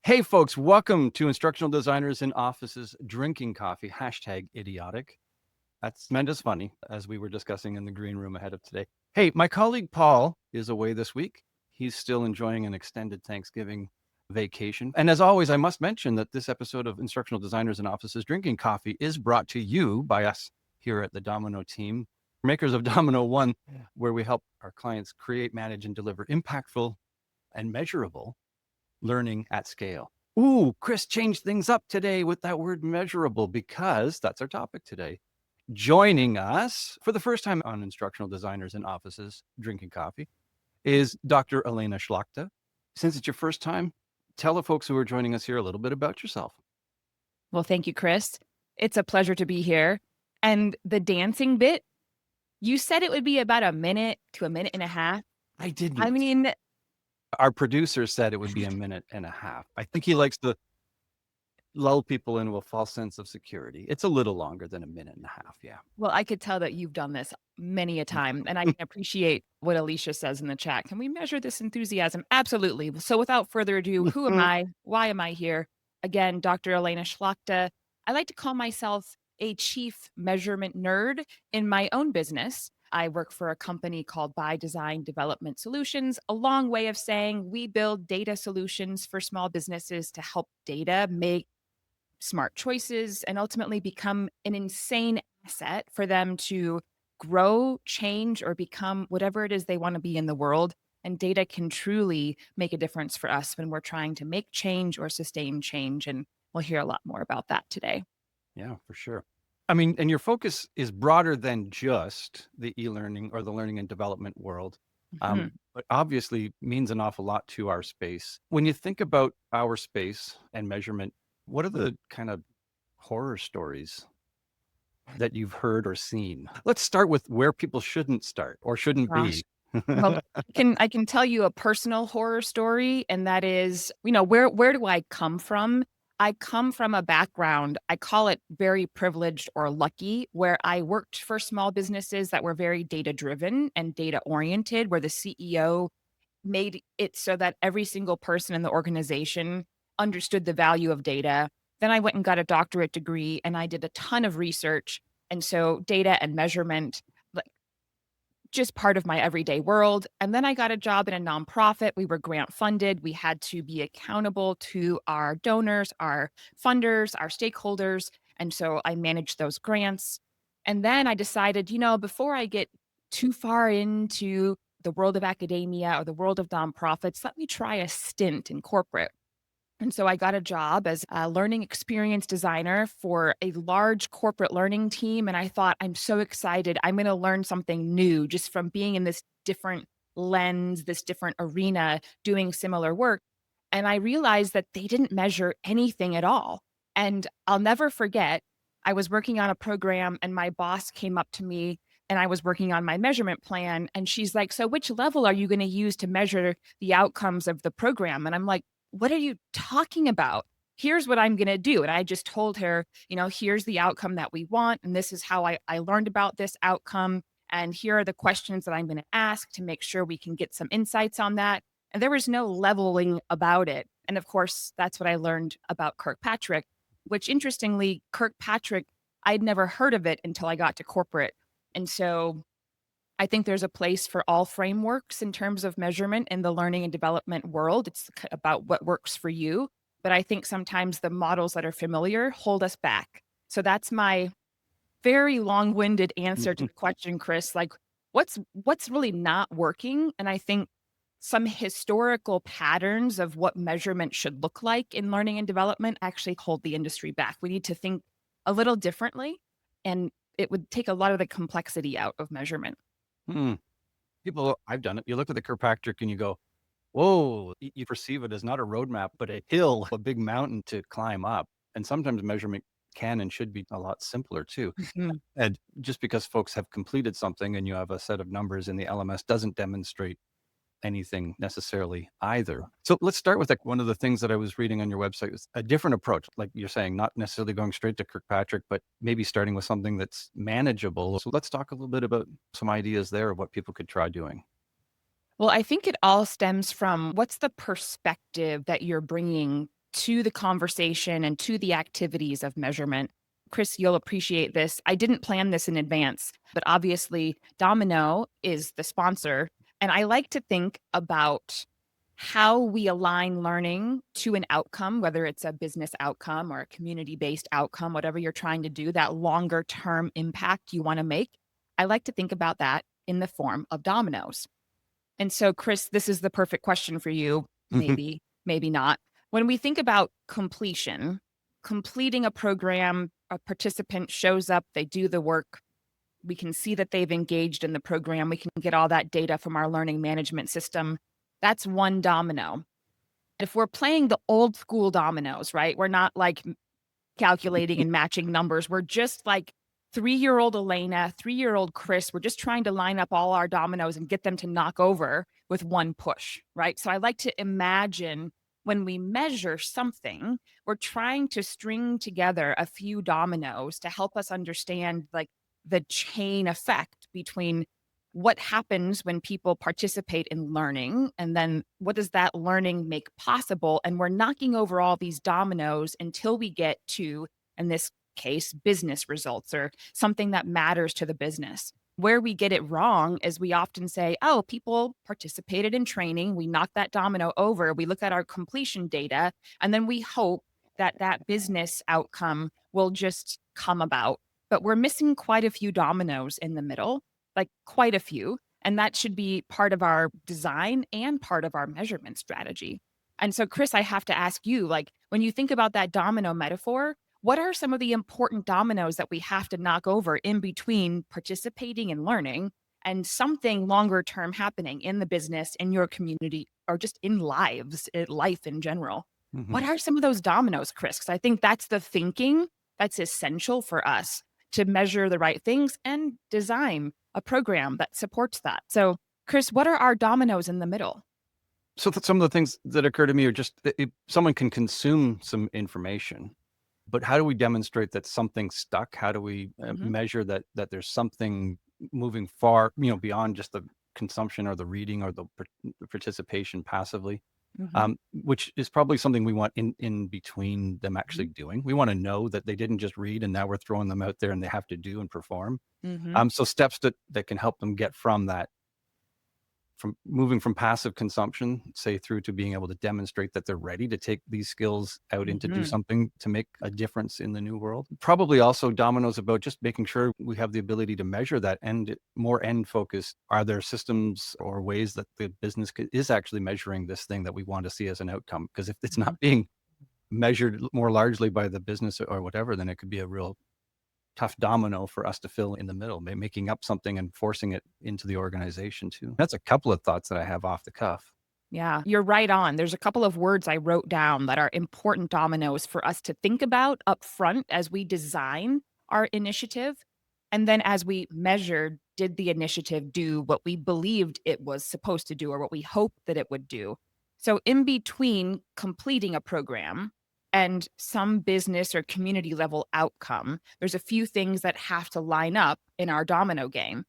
Hey, folks, welcome to Instructional Designers in Offices Drinking Coffee, hashtag idiotic. That's meant as funny, as we were discussing in the green room ahead of today. Hey, my colleague Paul is away this week. He's still enjoying an extended Thanksgiving vacation. And as always, I must mention that this episode of Instructional Designers in Offices Drinking Coffee is brought to you by us here at the Domino team, makers of Domino One, where we help our clients create, manage, and deliver impactful and measurable learning at scale. Ooh, Chris changed things up today with that word measurable because that's our topic today. Joining us for the first time on Instructional Designers in Offices Drinking Coffee is Dr. Elena Schlachta. Since it's your first time, tell the folks who are joining us here a little bit about yourself. Well, thank you, Chris. It's a pleasure to be here. And the dancing bit, you said it would be about a minute to a minute and a half. I I didn't. mean, Our producer said it would be a minute and a half. I think he likes to lull people into a false sense of security. It's a little longer than a minute and a half. Yeah. well, I could tell that you've done this many a time, and I can appreciate what Alicia says in the chat. Can we measure this enthusiasm? Absolutely. So without further ado, who am I? Why am I here? Again, Dr. Elena Schlachta. I like to call myself a chief measurement nerd in my own business. I work for a company called By Design Development Solutions, a long way of saying we build data solutions for small businesses to help data make smart choices and ultimately become an insane asset for them to grow, change, or become whatever it is they want to be in the world. And data can truly make a difference for us when we're trying to make change or sustain change. And we'll hear a lot more about that today. Yeah, for sure. I mean, and your focus is broader than just the e-learning or the learning and development world, Mhm. but obviously means an awful lot to our space. When you think about our space and measurement, what are the kind of horror stories that you've heard or seen? Let's start with where people shouldn't start or shouldn't Gosh. be. Well, I can tell you a personal horror story, and that is, where do I come from? I come from a background, I call it very privileged or lucky, where I worked for small businesses that were very data driven and data oriented, where the CEO made it so that every single person in the organization understood the value of data. Then I went and got a doctorate degree and I did a ton of research. And so data and measurement, like, just part of my everyday world. And then I got a job in a nonprofit. We were grant funded. We had to be accountable to our donors, our funders, our stakeholders. And so I managed those grants. And then I decided, before I get too far into the world of academia or the world of nonprofits, let me try a stint in corporate. And so I got a job as a learning experience designer for a large corporate learning team. And I thought, I'm so excited. I'm going to learn something new just from being in this different lens, this different arena, doing similar work. And I realized that they didn't measure anything at all. And I'll never forget, I was working on a program and my boss came up to me and I was working on my measurement plan. And she's like, so which level are you going to use to measure the outcomes of the program? And I'm like, what are you talking about? Here's what I'm going to do. And I just told her, here's the outcome that we want. And this is how I learned about this outcome. And here are the questions that I'm going to ask to make sure we can get some insights on that. And there was no leveling about it. And of course, that's what I learned about Kirkpatrick, which interestingly, Kirkpatrick, I'd never heard of it until I got to corporate. And so I think there's a place for all frameworks in terms of measurement in the learning and development world. It's about what works for you. But I think sometimes the models that are familiar hold us back. So that's my very long-winded answer to the question, Chris. Like, what's really not working? And I think some historical patterns of what measurement should look like in learning and development actually hold the industry back. We need to think a little differently, and it would take a lot of the complexity out of measurement. Hmm. People, I've done it. You look at the Kirkpatrick and you go, whoa, you perceive it as not a roadmap, but a hill, a big mountain to climb up. And sometimes measurement can and should be a lot simpler too. Mhm. And just because folks have completed something and you have a set of numbers in the LMS doesn't demonstrate anything necessarily either. So let's start with like one of the things that I was reading on your website is a different approach. Like you're saying, not necessarily going straight to Kirkpatrick, but maybe starting with something that's manageable. So let's talk a little bit about some ideas there of what people could try doing. Well, I think it all stems from what's the perspective that you're bringing to the conversation and to the activities of measurement. Chris, you'll appreciate this. I didn't plan this in advance, but obviously Domino is the sponsor. And I like to think about how we align learning to an outcome, whether it's a business outcome or a community-based outcome, whatever you're trying to do, that longer term impact you want to make. I like to think about that in the form of dominoes. And so, Chris, this is the perfect question for you. Maybe, maybe not. When we think about completion, completing a program, a participant shows up, they do the work. We can see that they've engaged in the program. We can get all that data from our learning management system. That's one domino. If we're playing the old school dominoes, right? We're not like calculating and matching numbers. We're just like 3-year-old Elena, 3-year-old Chris. We're just trying to line up all our dominoes and get them to knock over with one push, right? So I like to imagine when we measure something, we're trying to string together a few dominoes to help us understand like the chain effect between what happens when people participate in learning, and then what does that learning make possible? And we're knocking over all these dominoes until we get to, in this case, business results or something that matters to the business. Where we get it wrong is we often say, oh, people participated in training. We knock that domino over. We look at our completion data, and then we hope that that business outcome will just come about. But we're missing quite a few dominoes in the middle, like quite a few. And that should be part of our design and part of our measurement strategy. And so, Chris, I have to ask you, like, when you think about that domino metaphor, what are some of the important dominoes that we have to knock over in between participating and learning and something longer term happening in the business, in your community, or just in life in general? What are some of those dominoes, Chris? Because I think that's the thinking that's essential for us to measure the right things and design a program that supports that. So, Chris, what are our dominoes in the middle? So some of the things that occur to me are just someone can consume some information, but how do we demonstrate that something stuck? How do we measure that there's something moving far, beyond just the consumption or the reading or the participation passively? Which is probably something we want in between them actually doing. We want to know that they didn't just read and now we're throwing them out there and they have to do and perform. So steps that can help them get from that, from moving from passive consumption, say, through to being able to demonstrate that they're ready to take these skills out and to do something to make a difference in the new world. Probably also dominoes about just making sure we have the ability to measure that and more end focused. Are there systems or ways that the business is actually measuring this thing that we want to see as an outcome? Because if it's not being measured more largely by the business or whatever, then it could be a real tough domino for us to fill in the middle, making up something and forcing it into the organization too. That's a couple of thoughts that I have off the cuff. Yeah, you're right on. There's a couple of words I wrote down that are important dominoes for us to think about up front as we design our initiative. And then as we measured, did the initiative do what we believed it was supposed to do or what we hoped that it would do? So in between completing a program and some business or community level outcome, there's a few things that have to line up in our domino game.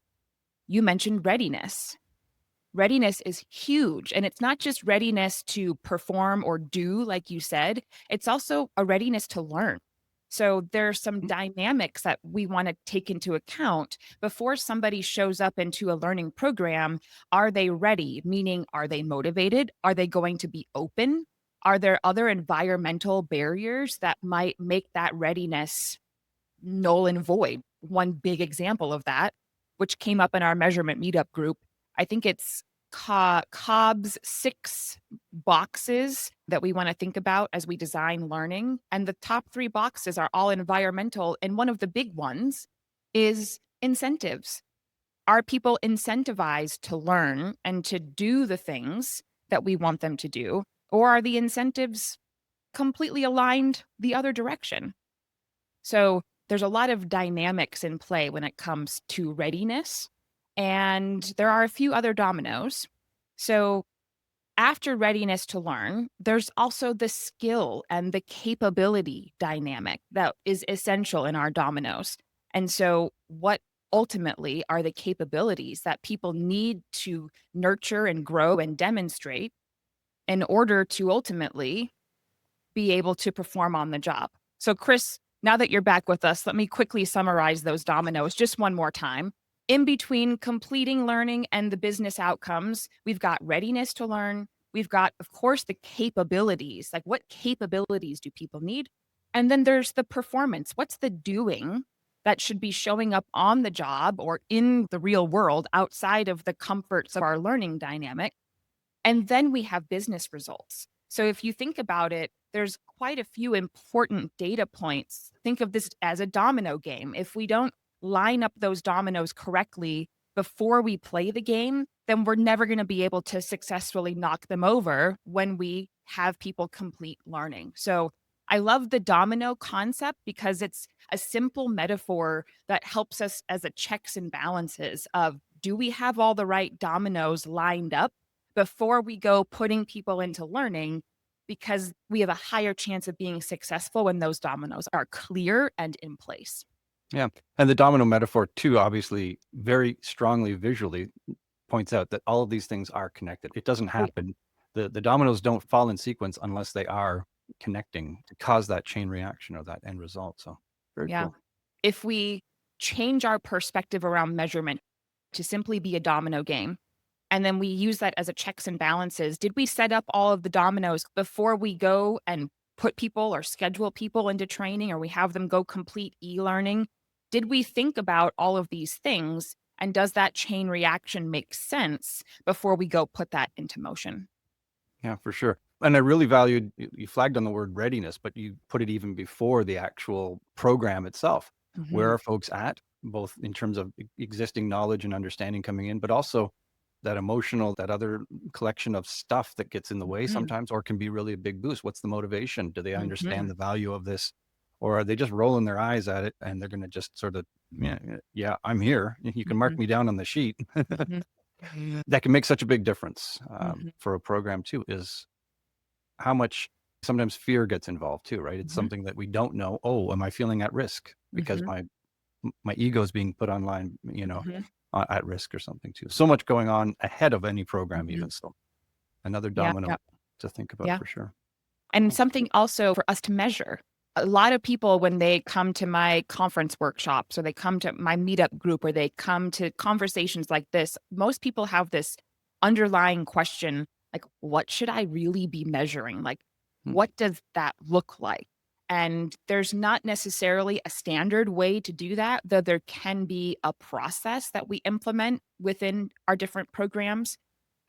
You mentioned readiness. Readiness is huge. And it's not just readiness to perform or do, like you said, it's also a readiness to learn. So there are some dynamics that we want to take into account before somebody shows up into a learning program. Are they ready? Meaning, are they motivated? Are they going to be open? Are there other environmental barriers that might make that readiness null and void? One big example of that, which came up in our measurement meetup group, I think it's Cobb's 6 boxes that we want to think about as we design learning. And the top 3 boxes are all environmental. And one of the big ones is incentives. Are people incentivized to learn and to do the things that we want them to do? Or are the incentives completely aligned the other direction? So there's a lot of dynamics in play when it comes to readiness. And there are a few other dominoes. So after readiness to learn, there's also the skill and the capability dynamic that is essential in our dominoes. And so what ultimately are the capabilities that people need to nurture and grow and demonstrate in order to ultimately be able to perform on the job. So Chris, now that you're back with us, let me quickly summarize those dominoes just one more time. In between completing learning and the business outcomes, we've got readiness to learn. We've got, of course, the capabilities, like what capabilities do people need? And then there's the performance. What's the doing that should be showing up on the job or in the real world outside of the comforts of our learning dynamic? And then we have business results. So if you think about it, there's quite a few important data points. Think of this as a domino game. If we don't line up those dominoes correctly before we play the game, then we're never going to be able to successfully knock them over when we have people complete learning. So I love the domino concept because it's a simple metaphor that helps us as a checks and balances of, do we have all the right dominoes lined up before we go putting people into learning, because we have a higher chance of being successful when those dominoes are clear and in place. Yeah. And the domino metaphor too, obviously very strongly visually points out that all of these things are connected. It doesn't happen. The dominoes don't fall in sequence unless they are connecting to cause that chain reaction or that end result. So very cool. If we change our perspective around measurement to simply be a domino game, and then we use that as a checks and balances, did we set up all of the dominoes before we go and put people or schedule people into training, or we have them go complete e-learning? Did we think about all of these things? And does that chain reaction make sense before we go put that into motion? Yeah, for sure. And I really valued, you flagged on the word readiness, but you put it even before the actual program itself. Where are folks at, both in terms of existing knowledge and understanding coming in, but also that emotional, that other collection of stuff that gets in the way sometimes, or can be really a big boost. What's the motivation? Do they understand the value of this? Or are they just rolling their eyes at it and they're going to just sort of, yeah, I'm here. You can mark me down on the sheet. That can make such a big difference for a program too, is how much sometimes fear gets involved too, right? It's something that we don't know. Oh, am I feeling at risk because my ego is being put online, at risk or something too. So much going on ahead of any program even. So another domino to think about for sure. And something also for us to measure. A lot of people, when they come to my conference workshops or they come to my meetup group or they come to conversations like this, most people have this underlying question, like, what should I really be measuring? Like, what does that look like? And there's not necessarily a standard way to do that, though there can be a process that we implement within our different programs.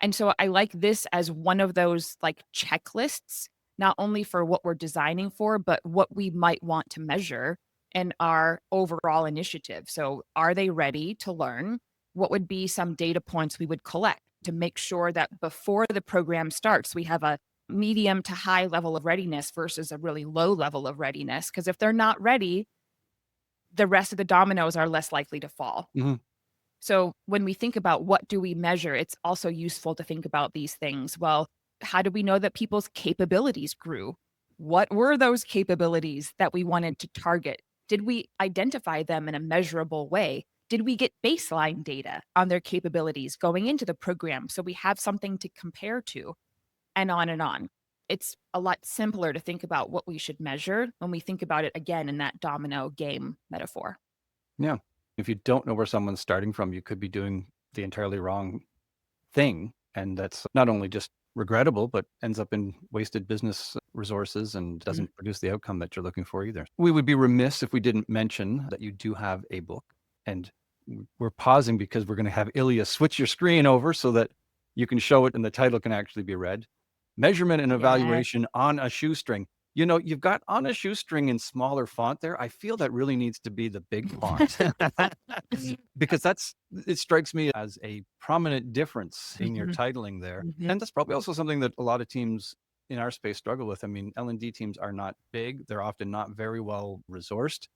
And so I like this as one of those like checklists, not only for what we're designing for, but what we might want to measure in our overall initiative. So are they ready to learn? What would be some data points we would collect to make sure that before the program starts, we have a medium to high level of readiness versus a really low level of readiness? Because if they're not ready, the rest of the dominoes are less likely to fall. So when we think about what do we measure, it's also useful to think about these things. Well, how do we know that people's capabilities grew? What were those capabilities that we wanted to target? Did we identify them in a measurable way? Did we get baseline data on their capabilities going into the program so we have something to compare to? And on and on. It's a lot simpler to think about what we should measure when we think about it again in that domino game metaphor. Yeah. If you don't know where someone's starting from, you could be doing the entirely wrong thing. And that's not only just regrettable, but ends up in wasted business resources and doesn't produce the outcome that you're looking for either. We would be remiss if we didn't mention that you do have a book. And we're pausing because we're going to have Ilya switch your screen over so that you can show it and the title can actually be read. Measurement and Evaluation on a Shoestring. You've got on a shoestring in smaller font there. I feel that really needs to be the big font because it strikes me as a prominent difference in your titling there. And that's probably also something that a lot of teams in our space struggle with. I mean, L&D teams are not big. They're often not very well resourced,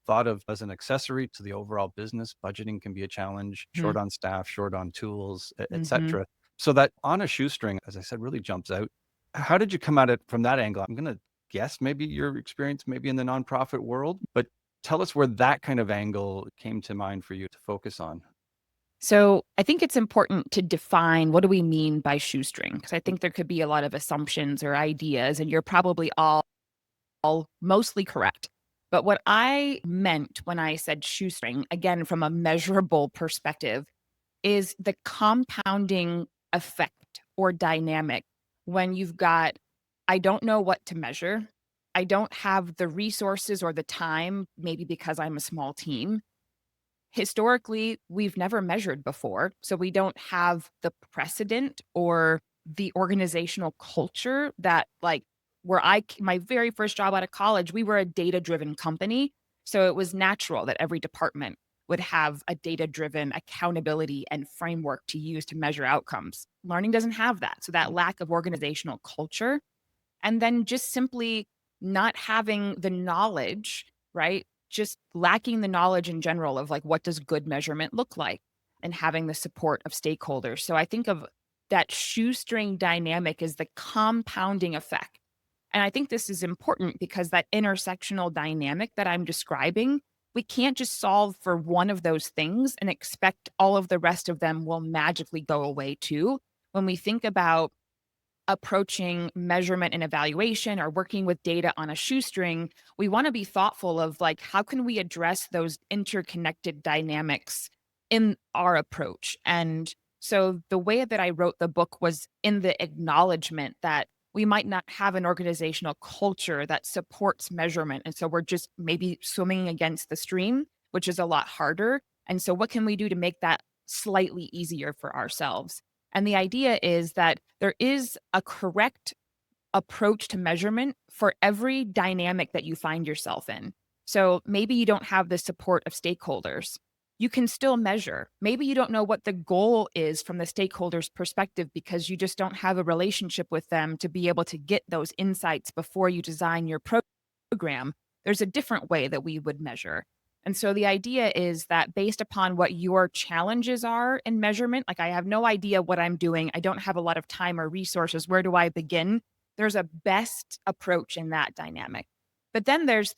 thought of as an accessory to the overall business. Budgeting can be a challenge, short on staff, short on tools, etc. So that on a shoestring, as I said, really jumps out. How did you come at it from that angle? I'm going to guess maybe your experience maybe in the nonprofit world, but tell us where that kind of angle came to mind for you to focus on. So I think it's important to define what do we mean by shoestring, because I think there could be a lot of assumptions or ideas, and you're probably all all mostly correct. But what I meant when I said shoestring, again, from a measurable perspective, is the compounding effect or dynamic when you've got, I don't know what to measure. I don't have the resources or the time, maybe because I'm a small team. Historically, we've never measured before. So we don't have the precedent or the organizational culture that, like, where my very first job out of college, we were a data driven company. So it was natural that every department would have a data driven accountability and framework to use to measure outcomes. Learning doesn't have that. So that lack of organizational culture, and then just simply not having the knowledge, right? Just lacking the knowledge in general of, like, what does good measurement look like, and having the support of stakeholders. So I think of that shoestring dynamic as the compounding effect. And I think this is important because that intersectional dynamic that I'm describing, we can't just solve for one of those things and expect all of the rest of them will magically go away too. When we think about approaching measurement and evaluation or working with data on a shoestring, we want to be thoughtful of, like, how can we address those interconnected dynamics in our approach? And so the way that I wrote the book was in the acknowledgement that we might not have an organizational culture that supports measurement. And so we're just maybe swimming against the stream, which is a lot harder. And so what can we do to make that slightly easier for ourselves? And the idea is that there is a correct approach to measurement for every dynamic that you find yourself in. So maybe you don't have the support of stakeholders. You can still measure. Maybe you don't know what the goal is from the stakeholders' perspective because you just don't have a relationship with them to be able to get those insights before you design your program. There's a different way that we would measure. And so the idea is that based upon what your challenges are in measurement, like, I have no idea what I'm doing, I don't have a lot of time or resources, where do I begin? There's a best approach in that dynamic. But then there's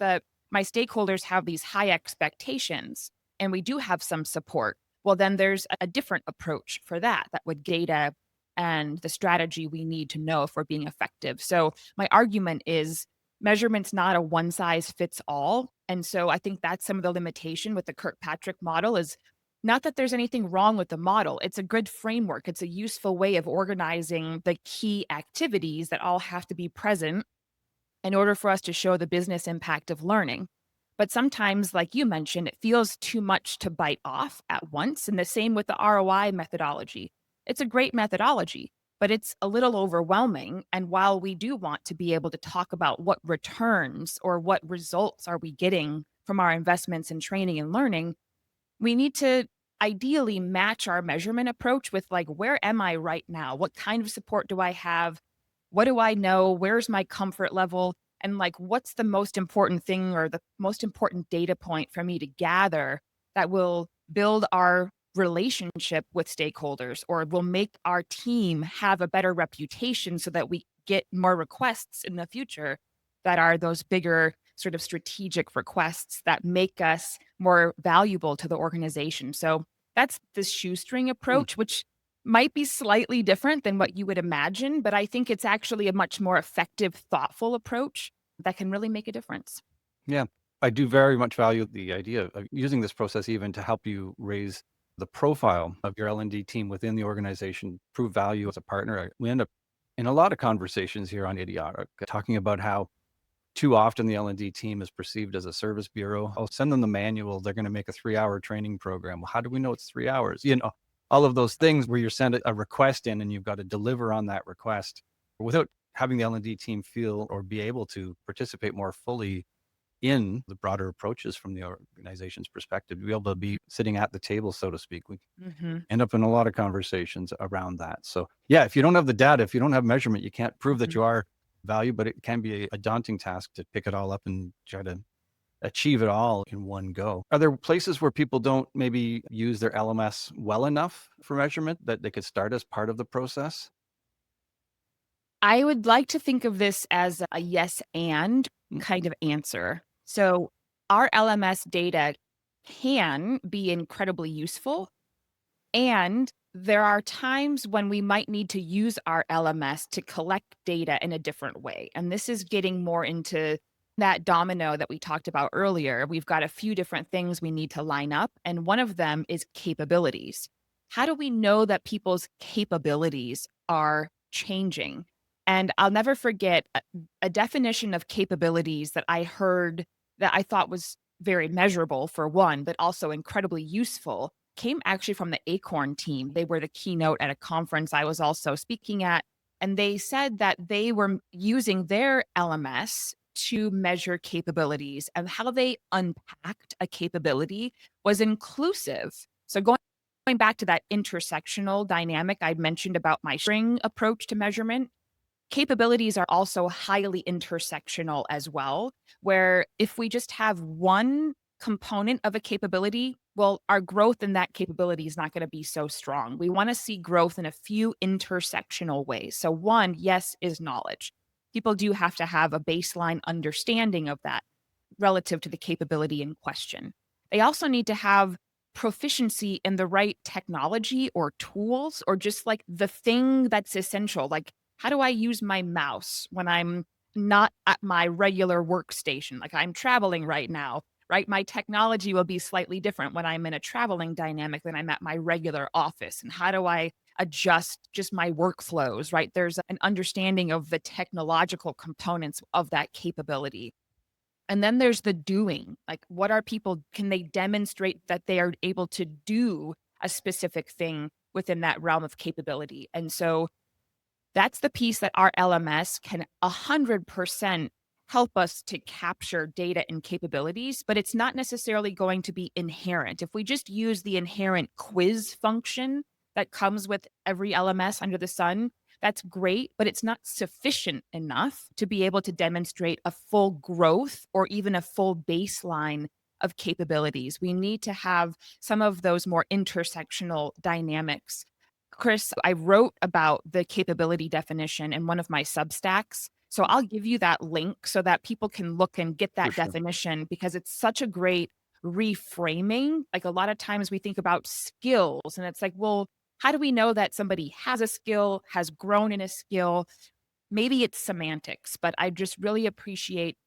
my stakeholders have these high expectations and we do have some support. Well, then there's a different approach for that would data and the strategy we need to know if we're being effective. So my argument is measurement's not a one size fits all. And so I think that's some of the limitation with the Kirkpatrick model is not that there's anything wrong with the model. It's a good framework. It's a useful way of organizing the key activities that all have to be present in order for us to show the business impact of learning. But sometimes, like you mentioned, it feels too much to bite off at once. And the same with the ROI methodology. It's a great methodology, but it's a little overwhelming. And while we do want to be able to talk about what returns or what results are we getting from our investments in training and learning, we need to ideally match our measurement approach with, like, where am I right now? What kind of support do I have? What do I know? Where's my comfort level? And, like, what's the most important thing or the most important data point for me to gather that will build our relationship with stakeholders or will make our team have a better reputation so that we get more requests in the future that are those bigger sort of strategic requests that make us more valuable to the organization. So that's the shoestring Hmm. approach, which might be slightly different than what you would imagine, but I think it's actually a much more effective, thoughtful approach that can really make a difference. Yeah, I do very much value the idea of using this process even to help you raise the profile of your L&D team within the organization, prove value as a partner. We end up in a lot of conversations here on Idiotic talking about how too often the L&D team is perceived as a service bureau. I'll send them the manual. They're going to make a 3-hour training program. Well, how do we know it's 3 hours? All of those things where you send a request in and you've got to deliver on that request without having the L&D team feel or be able to participate more fully in the broader approaches from the organization's perspective, to be able to be sitting at the table, so to speak. We Mhm. end up in a lot of conversations around that. So yeah, if you don't have the data, if you don't have measurement, you can't prove that Mm. you are value, but it can be a daunting task to pick it all up and try to achieve it all in one go. Are there places where people don't maybe use their LMS well enough for measurement that they could start as part of the process? I would like to think of this as a yes and Mm. kind of answer. So our LMS data can be incredibly useful. And there are times when we might need to use our LMS to collect data in a different way. And this is getting more into that domino that we talked about earlier, we've got a few different things we need to line up, and one of them is capabilities. How do we know that people's capabilities are changing? And I'll never forget a definition of capabilities that I heard that I thought was very measurable for one, but also incredibly useful, came actually from the Acorn team. They were the keynote at a conference I was also speaking at, and they said that they were using their LMS to measure capabilities, and how they unpacked a capability was inclusive. So going back to that intersectional dynamic I mentioned about my string approach to measurement, capabilities are also highly intersectional as well, where if we just have one component of a capability, well, our growth in that capability is not going to be so strong. We want to see growth in a few intersectional ways. So, one, yes, is knowledge. People do have to have a baseline understanding of that relative to the capability in question. They also need to have proficiency in the right technology or tools, or just like the thing that's essential. Like, how do I use my mouse when I'm not at my regular workstation? Like, I'm traveling right now, right? My technology will be slightly different when I'm in a traveling dynamic than I'm at my regular office. And how do I adjust just my workflows, right? There's an understanding of the technological components of that capability. And then there's the doing. Like, what are people, can they demonstrate that they are able to do a specific thing within that realm of capability? And so that's the piece that our LMS can 100% help us to capture data and capabilities, but it's not necessarily going to be inherent. If we just use the inherent quiz function that comes with every LMS under the sun, that's great, but it's not sufficient enough to be able to demonstrate a full growth or even a full baseline of capabilities. We need to have some of those more intersectional dynamics. Chris, I wrote about the capability definition in one of my Substacks. So I'll give you that link so that people can look and get For that sure. definition, because it's such a great reframing. Like, a lot of times we think about skills and it's like, well, how do we know that somebody has a skill, has grown in a skill? Maybe it's semantics, but I just really appreciate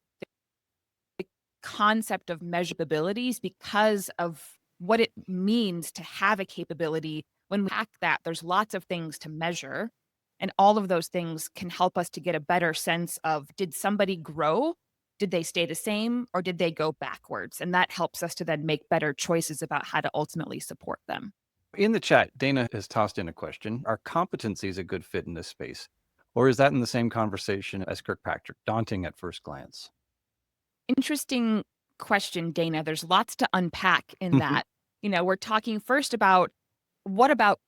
the concept of measurabilities because of what it means to have a capability. When we hack that, there's lots of things to measure. And all of those things can help us to get a better sense of, did somebody grow? Did they stay the same, or did they go backwards? And that helps us to then make better choices about how to ultimately support them. In the chat, Dana has tossed in a question. Are competencies a good fit in this space? Or is that in the same conversation as Kirkpatrick, daunting at first glance? Interesting question, Dana. There's lots to unpack in that. We're talking first about, what about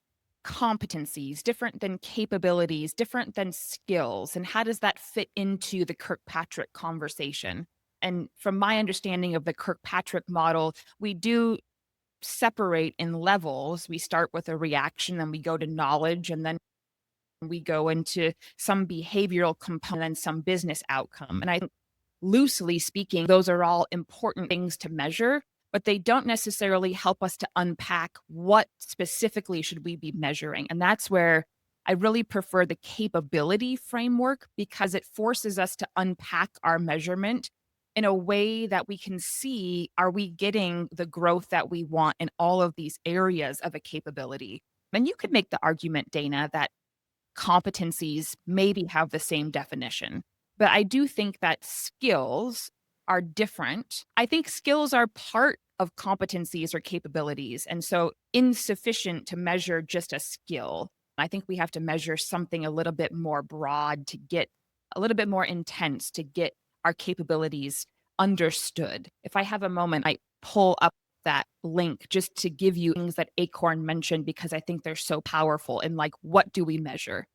competencies, different than capabilities, different than skills, and how does that fit into the Kirkpatrick conversation? And from my understanding of the Kirkpatrick model, we do separate in levels. We start with a reaction, then we go to knowledge, and then we go into some behavioral component and some business outcome. And I think, loosely speaking, those are all important things to measure, but they don't necessarily help us to unpack what specifically should we be measuring. And that's where I really prefer the capability framework, because it forces us to unpack our measurement in a way that we can see, are we getting the growth that we want in all of these areas of a capability? And you could make the argument, Dana, that competencies maybe have the same definition. But I do think that skills are different. I think skills are part of competencies or capabilities, and so insufficient to measure just a skill. I think we have to measure something a little bit more broad to get a little bit more intense to get our capabilities understood. If I have a moment, I pull up that link just to give you things that Acorn mentioned, because I think they're so powerful. And like, what do we measure?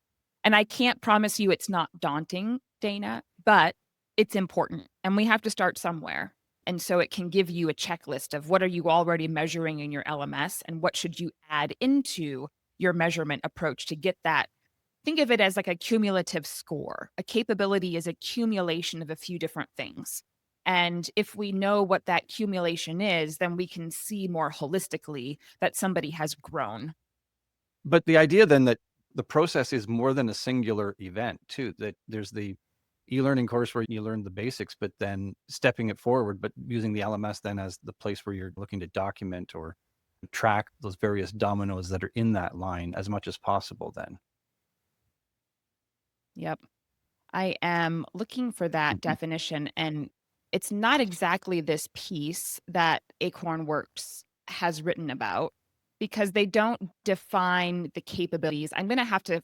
And I can't promise you it's not daunting, Dana, but it's important. And we have to start somewhere. And so it can give you a checklist of, what are you already measuring in your LMS, and what should you add into your measurement approach to get that. Think of it as like a cumulative score. A capability is a accumulation of a few different things. And if we know what that accumulation is, then we can see more holistically that somebody has grown. But the idea then that the process is more than a singular event too, that there's the e-learning course where you learn the basics, but then stepping it forward, but using the LMS then as the place where you're looking to document or track those various dominoes that are in that line as much as possible then. Yep. I am looking for that Mhm. definition, and it's not exactly this piece that Acorn Works has written about because they don't define the capabilities. I'm going to have to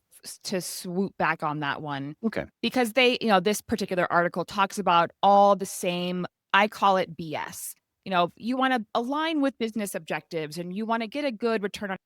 swoop back on that one Okay. because this particular article talks about all the same, I call it BS. You want to align with business objectives and you want to get a good return on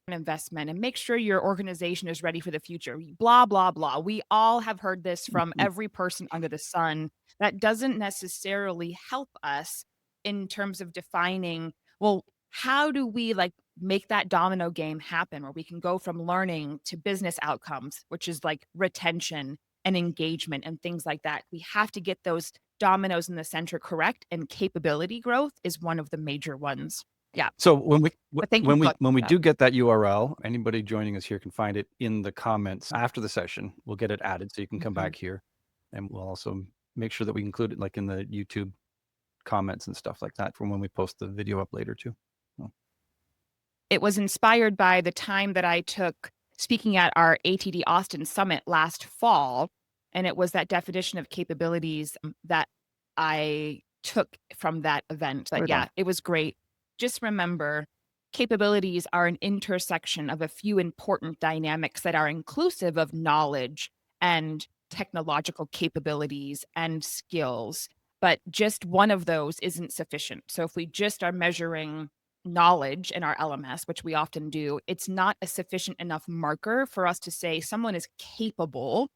investment and make sure your organization is ready for the future. Blah, blah, blah. We all have heard this from Mhm. every person under the sun. That doesn't necessarily help us in terms of defining, well, how do we like make that domino game happen where we can go from learning to business outcomes, which is like retention and engagement and things like that. We have to get those dominoes in the center correct, and capability growth is one of the major ones. Yeah. So when we But thank you when for we looking when we it up. do get that URL, anybody joining us here can find it in the comments after the session. We'll get it added so you can come Mhm. back here, and we'll also make sure that we include it like in the YouTube comments and stuff like that from when we post the video up later too. So, It was inspired by the time that I took speaking at our ATD Austin Summit last fall, and it was that definition of capabilities that I took from that event. But right on. yeah, it was great. Just remember, capabilities are an intersection of a few important dynamics that are inclusive of knowledge and technological capabilities and skills. But just one of those isn't sufficient. So if we just are measuring knowledge in our LMS, which we often do, it's not a sufficient enough marker for us to say someone is capable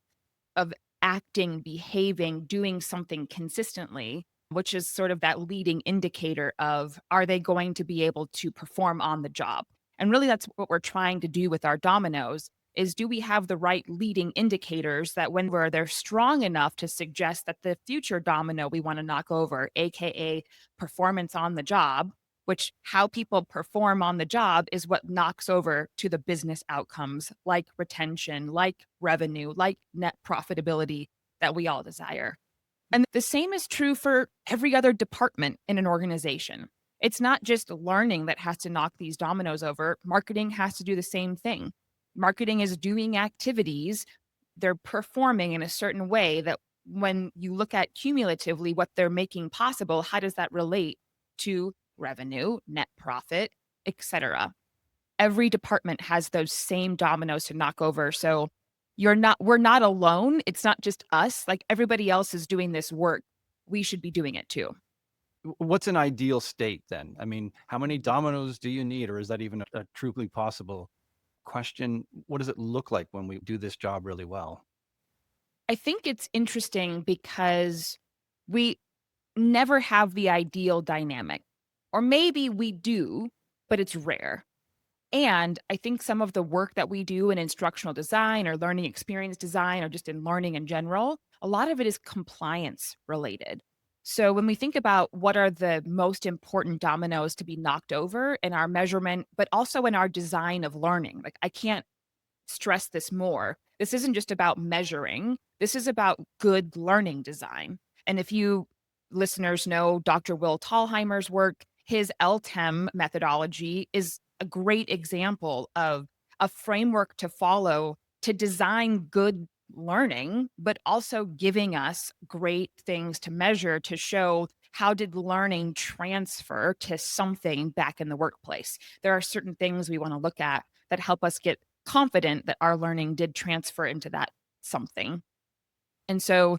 of acting, behaving, doing something consistently, which is sort of that leading indicator of are they going to be able to perform on the job? And really that's what we're trying to do with our dominoes is do we have the right leading indicators that when they're strong enough to suggest that the future domino we want to knock over, aka performance on the job, which how people perform on the job is what knocks over to the business outcomes like retention, like revenue, like net profitability that we all desire. And the same is true for every other department in an organization. It's not just learning that has to knock these dominoes over, marketing has to do the same thing. Marketing is doing activities, they're performing in a certain way that when you look at cumulatively what they're making possible, how does that relate to revenue, net profit, etc.? Every department has those same dominoes to knock over. So we're not alone. It's not just us. Like everybody else is doing this work. We should be doing it too. What's an ideal state then? I mean, how many dominoes do you need, or is that even a truly possible question? What does it look like when we do this job really well? I think it's interesting because we never have the ideal dynamic, or maybe we do, but it's rare. And I think some of the work that we do in instructional design or learning experience design or just in learning in general, a lot of it is compliance related. So when we think about what are the most important dominoes to be knocked over in our measurement, but also in our design of learning, like I can't stress this more. This isn't just about measuring, this is about good learning design. And if you listeners know Dr. Will Tallheimer's work, his LTEM methodology is a great example of a framework to follow to design good learning, but also giving us great things to measure to show how did learning transfer to something back in the workplace. There are certain things we want to look at that help us get confident that our learning did transfer into that something. And so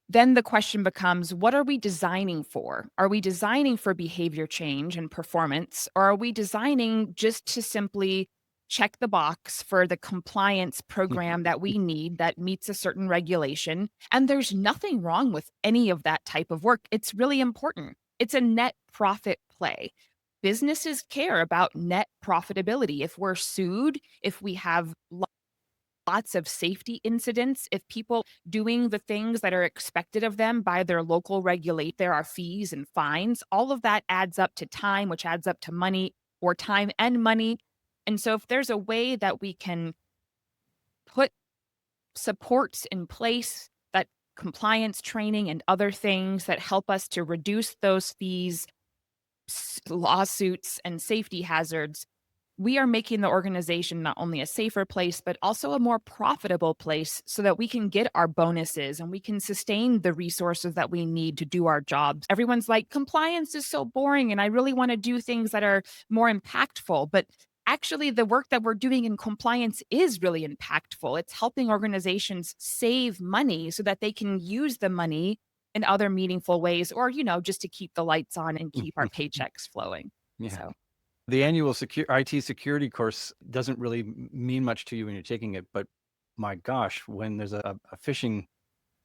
then the question becomes what are we designing for? Are we designing for behavior change and performance, or are we designing just to simply check the box for the compliance program that we need that meets a certain regulation? And there's nothing wrong with any of that type of work. It's really important. It's a net profit play. Businesses care about net profitability. If we're sued, if we have lots of safety incidents, if people doing the things that are expected of them by their local regulate, there are fees and fines. All of that adds up to time, which adds up to money or time and money. And so if there's a way that we can put supports in place that compliance training and other things that help us to reduce those fees, lawsuits, and safety hazards, we are making the organization not only a safer place, but also a more profitable place so that we can get our bonuses and we can sustain the resources that we need to do our jobs. Everyone's like, compliance is so boring, and I really want to do things that are more impactful. But actually, the work that we're doing in compliance is really impactful. It's helping organizations save money so that they can use the money in other meaningful ways, or, just to keep the lights on and keep our paychecks flowing. Yeah. So, The annual IT security course doesn't really mean much to you when you're taking it, but my gosh, when there's a phishing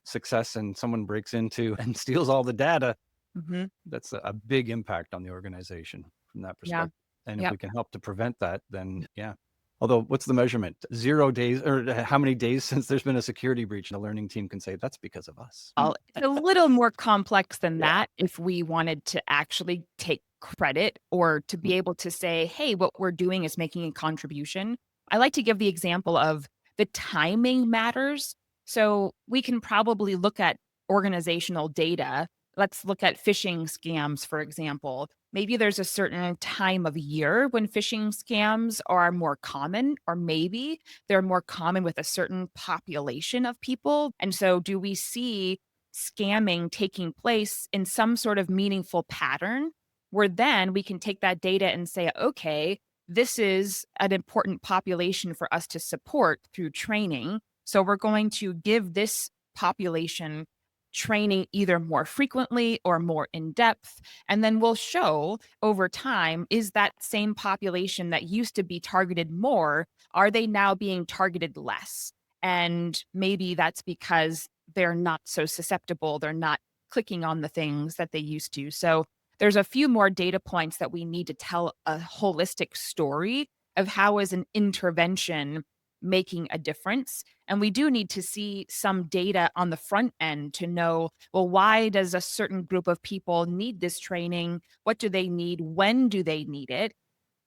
success and someone breaks into and steals all the data, mhm. that's a big impact on the organization from that Yeah. perspective. And if Yep. we can help to prevent that, then yeah. Although, what's the measurement? 0 days, or how many days since there's been a security breach? The learning team can say that's because of us. It's a little more complex than Yeah. that if we wanted to actually take credit or to be able to say, hey, what we're doing is making a contribution. I like to give the example of the timing matters. So we can probably look at organizational data. Let's look at phishing scams, for example. Maybe there's a certain time of year when phishing scams are more common, or maybe they're more common with a certain population of people. And so, do we see scamming taking place in some sort of meaningful pattern where then we can take that data and say, okay, this is an important population for us to support through training. So we're going to give this population training either more frequently or more in depth. And then we'll show over time, is that same population that used to be targeted more, are they now being targeted less? And maybe that's because they're not so susceptible. They're not clicking on the things that they used to. So there's a few more data points that we need to tell a holistic story of how is an intervention making a difference. And we do need to see some data on the front end to know, well, why does a certain group of people need this training? What do they need? When do they need it?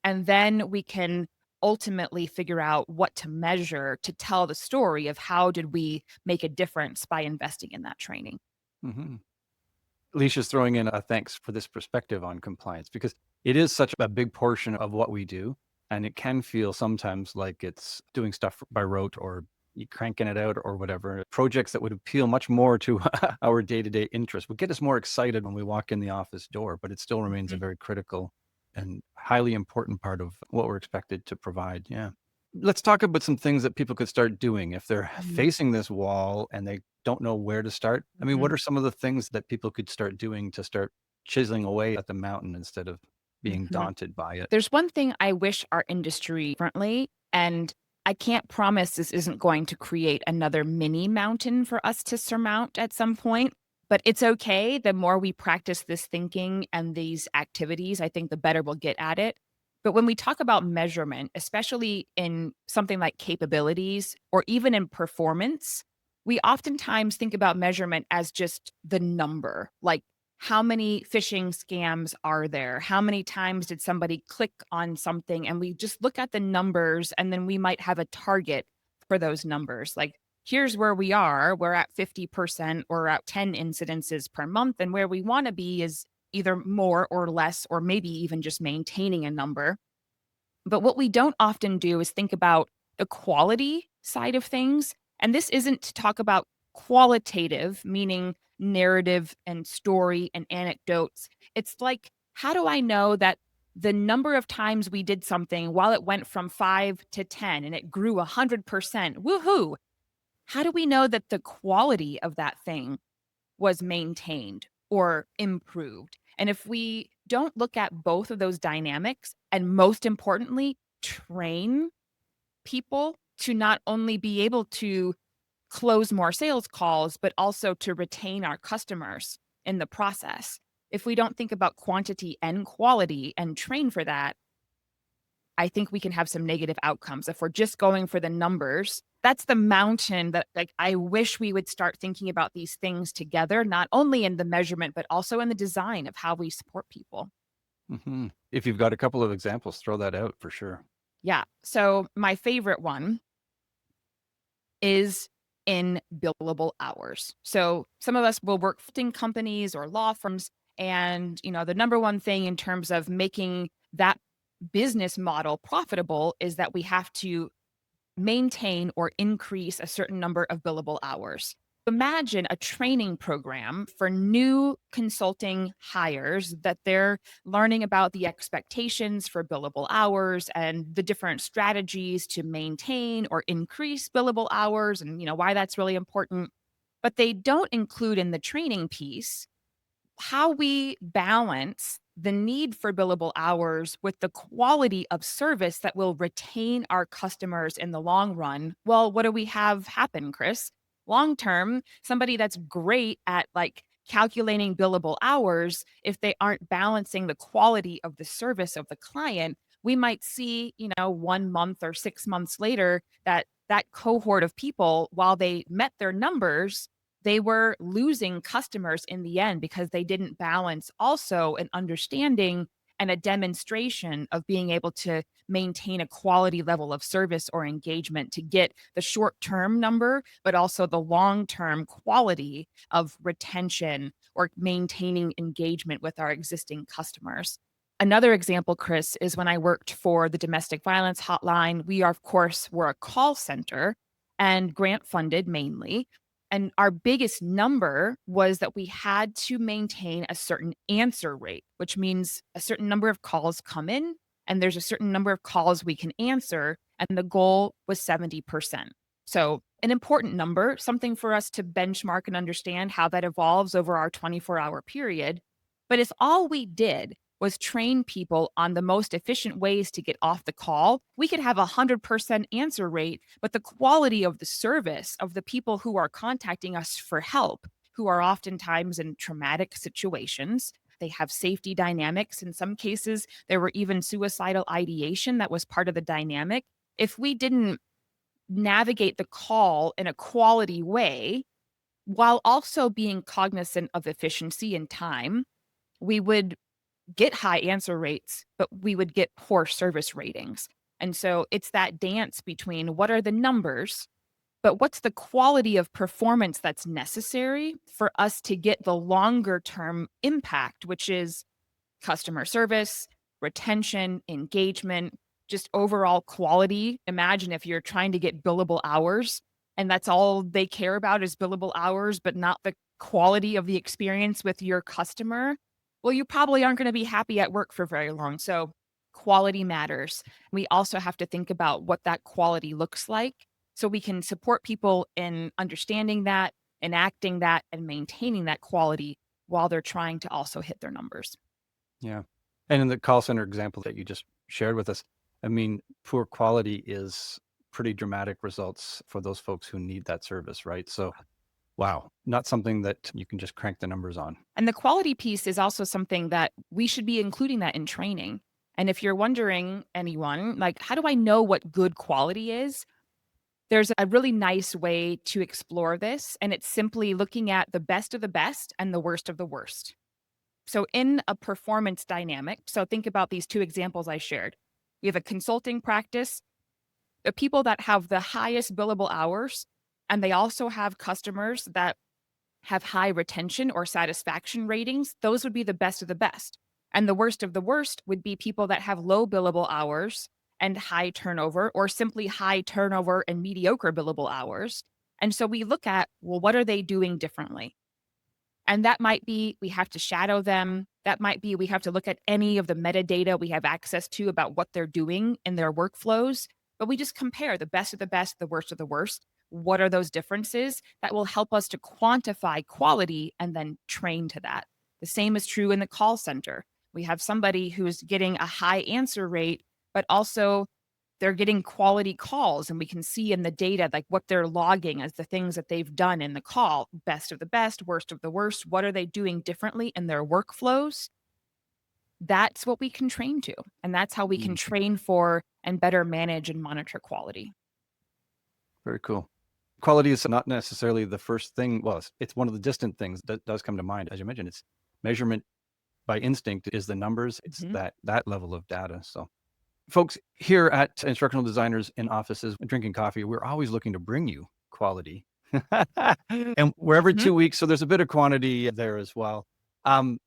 And then we can ultimately figure out what to measure to tell the story of how did we make a difference by investing in that training. Hmm. Alicia's throwing in a thanks for this perspective on compliance because it is such a big portion of what we do. And it can feel sometimes like it's doing stuff by rote or you cranking it out or whatever. Projects that would appeal much more to our day-to-day interests would get us more excited when we walk in the office door, but it still remains a Mhm. very critical and highly important part of what we're expected to provide. Yeah. Let's talk about some things that people could start doing if they're Mhm. facing this wall and they don't know where to start. I mean, what Mhm. are some of the things that people could start doing to start chiseling away at the mountain instead of being Mhm. daunted by it? There's one thing I wish our industry differently, and I can't promise this isn't going to create another mini mountain for us to surmount at some point, but it's okay. The more we practice this thinking and these activities, I think the better we'll get at it. But when we talk about measurement, especially in something like capabilities or even in performance, we oftentimes think about measurement as just the number, like how many phishing scams are there? How many times did somebody click on something? And we just look at the numbers and then we might have a target for those numbers. Like, here's where we are. We're at 50%, we're at 10 incidences per month. And where we want to be is either more or less, or maybe even just maintaining a number. But what we don't often do is think about the quality side of things. And this isn't to talk about qualitative, meaning narrative and story and anecdotes. It's like, how do I know that the number of times we did something while it went from 5 to 10 and it grew 100%? Woohoo! How do we know that the quality of that thing was maintained or improved? And if we don't look at both of those dynamics, and most importantly, train people to not only be able to close more sales calls, but also to retain our customers in the process. If we don't think about quantity and quality and train for that, I think we can have some negative outcomes. If we're just going for the numbers, that's the mountain that, like, I wish we would start thinking about these things together, not only in the measurement, but also in the design of how we support people. If you've got a couple of examples, throw that out for sure. Yeah. So my favorite one is in billable hours. So some of us will work in companies or law firms. And, the number one thing in terms of making that business model profitable is that we have to maintain or increase a certain number of billable hours. Imagine a training program for new consulting hires that they're learning about the expectations for billable hours and the different strategies to maintain or increase billable hours and why that's really important. But they don't include in the training piece how we balance the need for billable hours with the quality of service that will retain our customers in the long run. Well, what do we have happen, Chris? Long term, somebody that's great at calculating billable hours, if they aren't balancing the quality of the service of the client, we might see, 1 month or 6 months later that cohort of people, while they met their numbers, they were losing customers in the end because they didn't balance also an understanding and a demonstration of being able to maintain a quality level of service or engagement to get the short term number, but also the long term quality of retention or maintaining engagement with our existing customers. Another example, Chris, is when I worked for the domestic violence hotline. We are, of course, were a call center and grant funded mainly. And our biggest number was that we had to maintain a certain answer rate, which means a certain number of calls come in and there's a certain number of calls we can answer. And the goal was 70%. So, an important number, something for us to benchmark and understand how that evolves over our 24-hour period. But if all we did was train people on the most efficient ways to get off the call, we could have 100% answer rate, but the quality of the service of the people who are contacting us for help, who are oftentimes in traumatic situations, they have safety dynamics. In some cases, there were even suicidal ideation that was part of the dynamic. If we didn't navigate the call in a quality way, while also being cognizant of efficiency and time, we would get high answer rates, but we would get poor service ratings. And so it's that dance between what are the numbers, but what's the quality of performance that's necessary for us to get the longer term impact, which is customer service, retention, engagement, just overall quality. Imagine if you're trying to get billable hours and that's all they care about is billable hours, but not the quality of the experience with your customer. Well, you probably aren't going to be happy at work for very long. So quality matters. We also have to think about what that quality looks like so we can support people in understanding that, enacting that, and maintaining that quality while they're trying to also hit their numbers. Yeah. And in the call center example that you just shared with us, I mean, poor quality is pretty dramatic results for those folks who need that service, right? So wow, not something that you can just crank the numbers on. And the quality piece is also something that we should be including that in training. And if you're wondering, anyone, how do I know what good quality is? There's a really nice way to explore this, and it's simply looking at the best of the best and the worst of the worst. So in a performance dynamic, so think about these two examples I shared. We have a consulting practice, the people that have the highest billable hours, and they also have customers that have high retention or satisfaction ratings, those would be the best of the best. And the worst of the worst would be people that have low billable hours and high turnover, or simply high turnover and mediocre billable hours. And so we look at, well, what are they doing differently? And that might be we have to shadow them. That might be we have to look at any of the metadata we have access to about what they're doing in their workflows. But we just compare the best of the best, the worst of the worst. What are those differences that will help us to quantify quality and then train to that? The same is true in the call center. We have somebody who's getting a high answer rate, but also they're getting quality calls, and we can see in the data what they're logging as the things that they've done in the call. Best of the best, worst of the worst. What are they doing differently in their workflows? That's what we can train to, and that's how we can train for and better manage and monitor quality. Very cool. Quality is not necessarily the first thing. Well, it's one of the distant things that does come to mind. As you mentioned, it's measurement by instinct is the numbers. It's that level of data. So folks, here at Instructional Designers in Offices Drinking Coffee, we're always looking to bring you quality And we're every Mhm. 2 weeks, so there's a bit of quantity there as well. Um,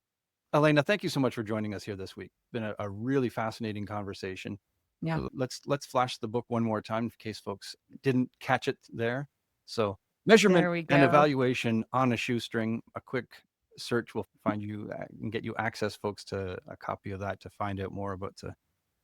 Elena, thank you so much for joining us here this week. Been a really fascinating conversation. Yeah. Let's flash the book one more time in case folks didn't catch it there. So measurement There we and go. evaluation on a shoestring. A quick search will find you and get you access, folks, to a copy of that to find out more about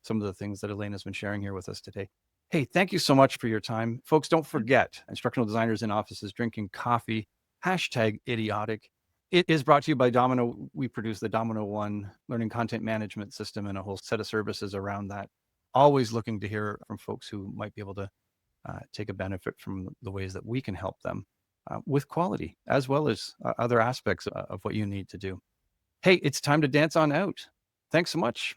some of the things that Elena's been sharing here with us today. Hey, thank you so much for your time. Folks, don't forget, instructional designers in offices drinking coffee, #idiotic. It is brought to you by Domino. We produce the Domino One learning content management system and a whole set of services around that. Always looking to hear from folks who might be able to take a benefit from the ways that we can help them with quality, as well as other aspects of what you need to do. Hey, it's time to dance on out. Thanks so much.